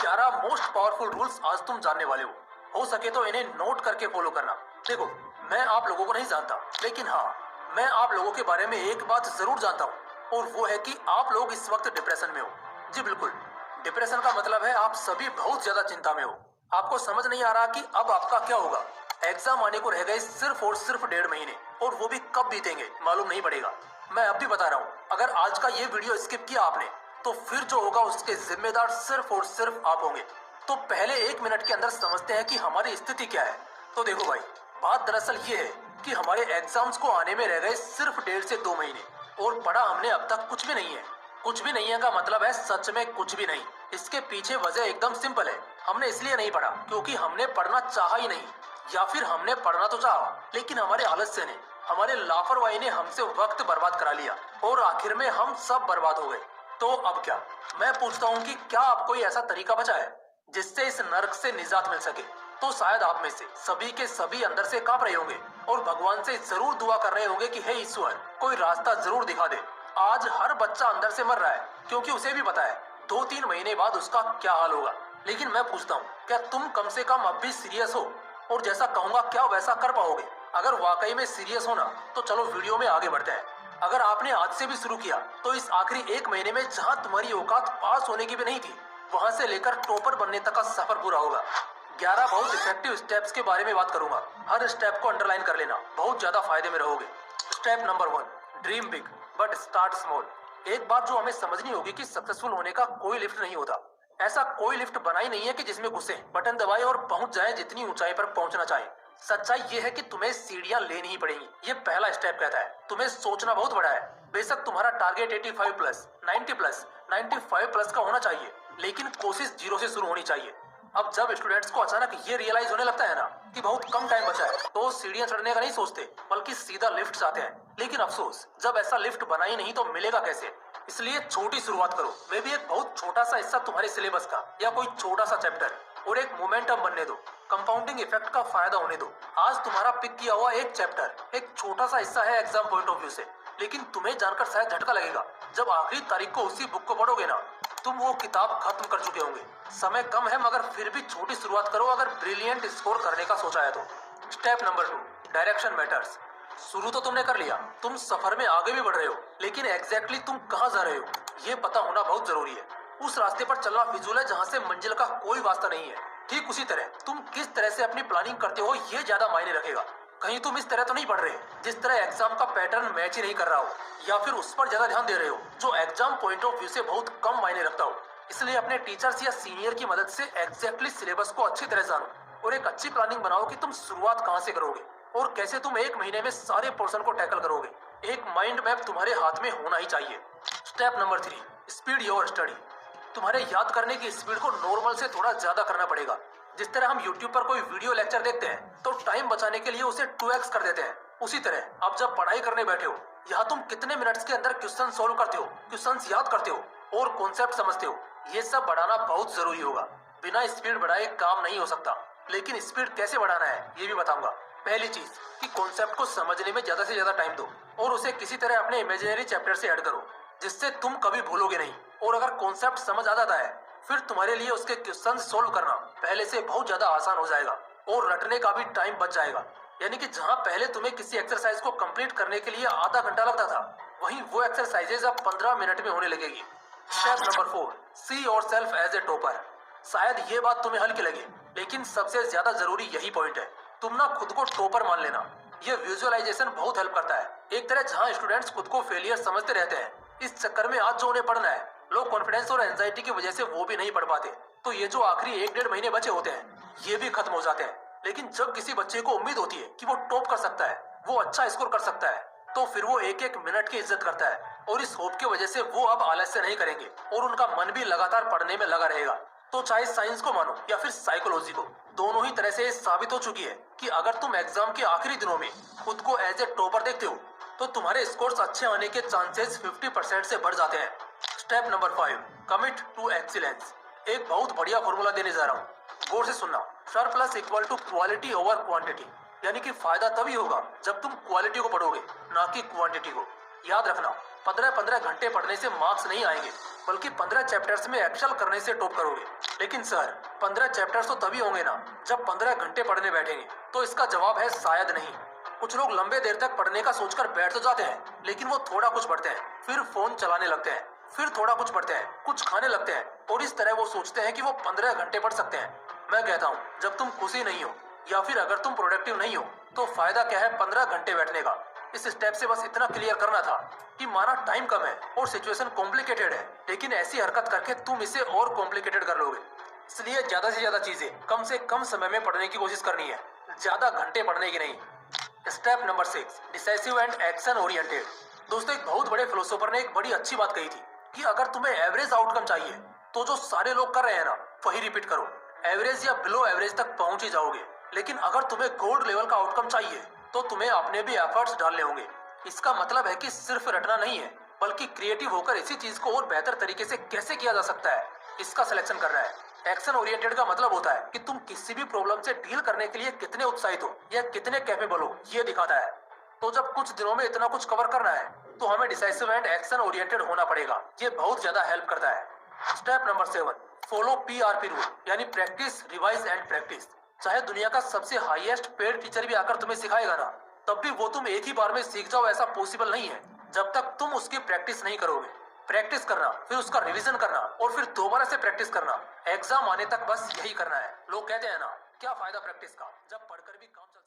11 most powerful rules आज तुम जानने वाले हो सके तो इन्हें नोट करके फॉलो करना। देखो, मैं आप लोगों को नहीं जानता, लेकिन हाँ, मैं आप लोगों के बारे में एक बात जरूर जानता हूँ, और वो है कि आप लोग इस वक्त डिप्रेशन में हो। जी बिल्कुल, डिप्रेशन का मतलब है आप सभी बहुत ज्यादा चिंता में हो। आपको समझ नहीं आ रहा कि अब आपका क्या होगा। एग्जाम आने को रह गए सिर्फ और सिर्फ 1.5 महीने, और वो भी कब बीतेंगे मालूम नहीं पड़ेगा। मैं अब भी बता रहा हूँ, अगर आज का ये वीडियो स्किप किया आपने, तो फिर जो होगा उसके जिम्मेदार सिर्फ और सिर्फ आप होंगे। तो पहले 1 मिनट के अंदर समझते हैं कि हमारी स्थिति क्या है। तो देखो भाई, बात दरअसल ये है कि हमारे एग्जाम्स को आने में रह गए सिर्फ 1.5 से 2 महीने, और पढ़ा हमने अब तक कुछ भी नहीं है। कुछ भी नहीं है का मतलब है सच में कुछ भी नहीं। इसके पीछे वजह एकदम सिंपल है, हमने इसलिए नहीं पढ़ा क्योंकि हमने पढ़ना चाहा ही नहीं, या फिर हमने पढ़ना तो चाहा लेकिन हमारे आलस्य ने, हमारे लापरवाही ने हमसे वक्त बर्बाद करा लिया, और आखिर में हम सब बर्बाद हो गए। तो अब क्या? मैं पूछता हूँ कि क्या अब कोई ऐसा तरीका बचा है जिससे इस नर्क से निजात मिल सके? तो शायद आप में से सभी के सभी अंदर से कांप रहे होंगे और भगवान से जरूर दुआ कर रहे होंगे कि हे ईश्वर, कोई रास्ता जरूर दिखा दे। आज हर बच्चा अंदर से मर रहा है क्योंकि उसे भी पता है 2-3 महीने बाद उसका क्या हाल होगा। लेकिन मैं पूछता हूँ, क्या तुम कम से कम अब भी सीरियस हो? और जैसा कहूँगा क्या वैसा कर पाओगे? अगर वाकई में सीरियस हो ना, तो चलो वीडियो में आगे बढ़ते हैं। अगर आपने आज से भी शुरू किया तो इस आखिरी 1 महीने में जहाँ तुम्हारी औकात पास होने की भी नहीं थी, वहाँ से लेकर टॉपर बनने तक का सफर पूरा होगा। 11 बहुत इफेक्टिव स्टेप्स के बारे में बात करूंगा। हर स्टेप को अंडरलाइन कर लेना, बहुत ज्यादा फायदे में रहोगे। Step number 1, dream big but start small. एक बात जो हमें समझनी होगी कि सक्सेसफुल होने का कोई लिफ्ट नहीं होता। ऐसा कोई लिफ्ट बना ही नहीं है कि जिसमें घुसे, बटन दबाए और पहुंच जाए जितनी ऊंचाई पर पहुंचना चाहे। सच्चाई ये है कि तुम्हें सीढ़ियां लेनी ही पड़ेंगी। ये पहला स्टेप कहता है तुम्हें सोचना बहुत बड़ा है। बेशक तुम्हारा टारगेट 85 प्लस, 90 प्लस, 95 प्लस का होना चाहिए, लेकिन कोशिश 0 से शुरू होनी चाहिए। अब जब स्टूडेंट्स को अचानक ये रियलाइज होने लगता है ना कि बहुत कम टाइम बचा है, तो सीढ़ियां चढ़ने का नहीं सोचते बल्कि सीधा लिफ्ट आते हैं। लेकिन अफसोस, जब ऐसा लिफ्ट बना ही नहीं तो मिलेगा कैसे? इसलिए छोटी शुरुआत करो। मे भी एक बहुत छोटा सा हिस्सा तुम्हारे सिलेबस का या कोई छोटा सा चैप्टर, और एक मोमेंटम बनने दो। कंपाउंडिंग इफेक्ट का फायदा होने दो। आज तुम्हारा पिक किया हुआ एक चैप्टर एक छोटा सा हिस्सा है एग्जाम पॉइंट ऑफ व्यू से, लेकिन तुम्हें जानकर शायद झटका लगेगा जब आखिरी तारीख को उसी बुक को पढ़ोगे ना, तुम वो किताब खत्म कर चुके होंगे। समय कम है मगर फिर भी छोटी शुरुआत करो अगर ब्रिलियंट स्कोर करने का सोचा है तो। Step number 2, direction matters. शुरू तो तुमने कर लिया, तुम सफर में आगे भी बढ़ रहे हो, लेकिन एग्जैक्टली तुम कहाँ जा रहे हो ये पता होना बहुत जरूरी है। उस रास्ते पर चलना फिजूल है जहाँ से मंजिल का कोई वास्ता नहीं है। ठीक उसी तरह तुम किस तरह से अपनी प्लानिंग करते हो ये ज्यादा मायने रखेगा। कहीं तुम इस तरह तो नहीं पढ़ रहे जिस तरह एग्जाम का पैटर्न मैच ही नहीं कर रहा हो, या फिर उस पर ज्यादा ध्यान दे रहे हो जो एग्जाम पॉइंट ऑफ व्यू से बहुत कम मायने रखता हो। इसलिए अपने टीचर्स या सीनियर की मदद से एग्जैक्टली सिलेबस को अच्छी तरह जानो और एक अच्छी प्लानिंग बनाओ कि तुम शुरुआत कहाँ से करोगे और कैसे तुम 1 महीने में सारे पोर्शन को टैकल करोगे। एक माइंड मैप तुम्हारे हाथ में होना ही चाहिए। Step number 3, speed your study. तुम्हारे याद करने की स्पीड को नॉर्मल से थोड़ा ज्यादा करना पड़ेगा। जिस तरह हम YouTube पर कोई वीडियो लेक्चर देखते हैं तो टाइम बचाने के लिए उसे 2x कर देते हैं, उसी तरह अब जब पढ़ाई करने बैठे हो, यहाँ तुम कितने मिनट्स के अंदर क्वेश्चन सोल्व करते हो, क्वेश्चंस याद करते हो और कॉन्सेप्ट समझते हो, ये सब बढ़ाना बहुत जरूरी होगा। बिना स्पीड बढ़ाए काम नहीं हो सकता, लेकिन स्पीड कैसे बढ़ाना है ये भी बताऊंगा। पहली चीज कि कॉन्सेप्ट को समझने में ज्यादा से ज्यादा टाइम दो और उसे किसी तरह अपने इमेजिनरी चैप्टर से ऐड करो जिससे तुम कभी भूलोगे नहीं। और अगर कॉन्सेप्ट समझ आ जाता है फिर तुम्हारे लिए उसके क्वेश्चन सोल्व करना पहले से बहुत ज्यादा आसान हो जाएगा और रटने का भी टाइम बच जाएगा। यानी कि जहां पहले तुम्हें किसी एक्सरसाइज को कंप्लीट करने के लिए आधा घंटा लगता था, वहीं वो एक्सरसाइजेज अब 15 मिनट में होने लगेगी। Step number 4, see yourself as a topper. शायद ये बात तुम्हें हल्की लगे, लेकिन सबसे ज्यादा जरूरी यही पॉइंट है। तुम ना खुद को टॉपर मान लेना। ये विजुअलाइजेशन बहुत हेल्प करता है। एक तरह जहाँ स्टूडेंट्स खुद को फेलियर समझते रहते हैं, इस चक्कर में आज जो उन्हें पढ़ना है, लो कॉन्फिडेंस और एंजाइटी की वजह से वो भी नहीं पढ़ पाते, तो ये जो आखिरी 1-1.5 महीने बचे होते हैं ये भी खत्म हो जाते हैं। लेकिन जब किसी बच्चे को उम्मीद होती है कि वो टॉप कर सकता है, वो अच्छा स्कोर कर सकता है, तो फिर वो 1-1 मिनट की इज्जत करता है और इस होप की वजह से वो अब आलस्य नहीं करेंगे और उनका मन भी लगातार पढ़ने में लगा रहेगा। तो चाहे साइंस को मानो या फिर साइकोलॉजी को, दोनों ही तरह से साबित हो चुकी है कि अगर तुम एग्जाम के आखिरी दिनों में खुद को एज ए टॉपर देखते हो तो तुम्हारे स्कोर्स अच्छे आने के चांसेस 50% से बढ़ जाते हैं। Step number 5, commit to excellence. एक बहुत बढ़िया फॉर्मूला देने जा रहा हूँ, गौर से सुनना। Surplus equal to quality over quantity. यानी कि फायदा तभी होगा जब तुम क्वालिटी को पढ़ोगे ना कि क्वांटिटी को। याद रखना, 15-15 घंटे पढ़ने से मार्क्स नहीं आएंगे, बल्कि 15 चैप्टर्स में एक्सेल करने से टॉप करोगे। लेकिन सर 15 चैप्टर्स तो तभी होंगे ना जब 15 घंटे पढ़ने बैठेंगे। तो इसका जवाब है शायद नहीं। कुछ लोग लंबे देर तक पढ़ने का सोचकर बैठ तो जाते हैं, लेकिन वो थोड़ा कुछ पढ़ते हैं, फिर फोन चलाने लगते हैं, फिर थोड़ा कुछ पढ़ते हैं, कुछ खाने लगते हैं, और इस तरह वो सोचते हैं कि वो 15 घंटे pढ़ सकते हैं। मैं कहता हूँ, जब तुम खुशी नहीं हो या फिर अगर तुम प्रोडक्टिव नहीं हो तो फायदा क्या है 15 घंटे बैठने का। इस स्टेप से बस इतना क्लियर करना था कि माना टाइम कम है और सिचुएशन कॉम्प्लिकेटेड है, लेकिन ऐसी हरकत करके तुम इसे और कॉम्प्लिकेटेड कर लोगे। इसलिए ज्यादा से ज्यादा चीजें कम से कम समय में पढ़ने की कोशिश करनी है, ज्यादा घंटे पढ़ने की नहीं। Step number 6, decisive and action oriented. दोस्तों, एक बहुत बड़े फिलोसोफर ने एक बड़ी अच्छी बात कही थी कि अगर तुम्हें एवरेज आउटकम चाहिए तो जो सारे लोग कर रहे हैं ना वही रिपीट करो। एवरेज या बिलो एवरेज तक पहुंच ही जाओगे, लेकिन अगर तुम्हें गोल्ड लेवल का आउटकम चाहिए तो तुम्हें अपने भी एफर्ट्स डालने होंगे। इसका मतलब है कि सिर्फ रटना नहीं है, बल्कि क्रिएटिव होकर इसी चीज को और बेहतर तरीके से कैसे किया जा सकता है इसका सिलेक्शन करना है। एक्शन ओरिएंटेड का मतलब होता है कि तुम किसी भी प्रॉब्लम से डील करने के लिए कितने उत्साहित हो या कितने कैपेबल हो, ये दिखाता है। तो जब कुछ दिनों में इतना कुछ कवर करना है तो हमें डिसाइसिव एंड एक्शन ओरिएंटेड होना पड़ेगा। ये बहुत ज्यादा हेल्प करता है। Step number 7, follow PRP rule, यानी प्रैक्टिस, रिवाइज एंड प्रैक्टिस। चाहे दुनिया का सबसे हाईएस्ट पेड टीचर भी आकर तुम्हें सिखाएगा ना, तब भी वो तुम एक ही बार में सीख जाओ ऐसा पॉसिबल नहीं है जब तक तुम उसकी प्रैक्टिस नहीं करोगे। प्रैक्टिस करना, फिर उसका रिवीजन करना और फिर दोबारा से प्रैक्टिस करना, एग्जाम आने तक बस यही करना है। लोग कहते हैं ना, क्या फायदा प्रैक्टिस का जब पढ़कर भी काम चल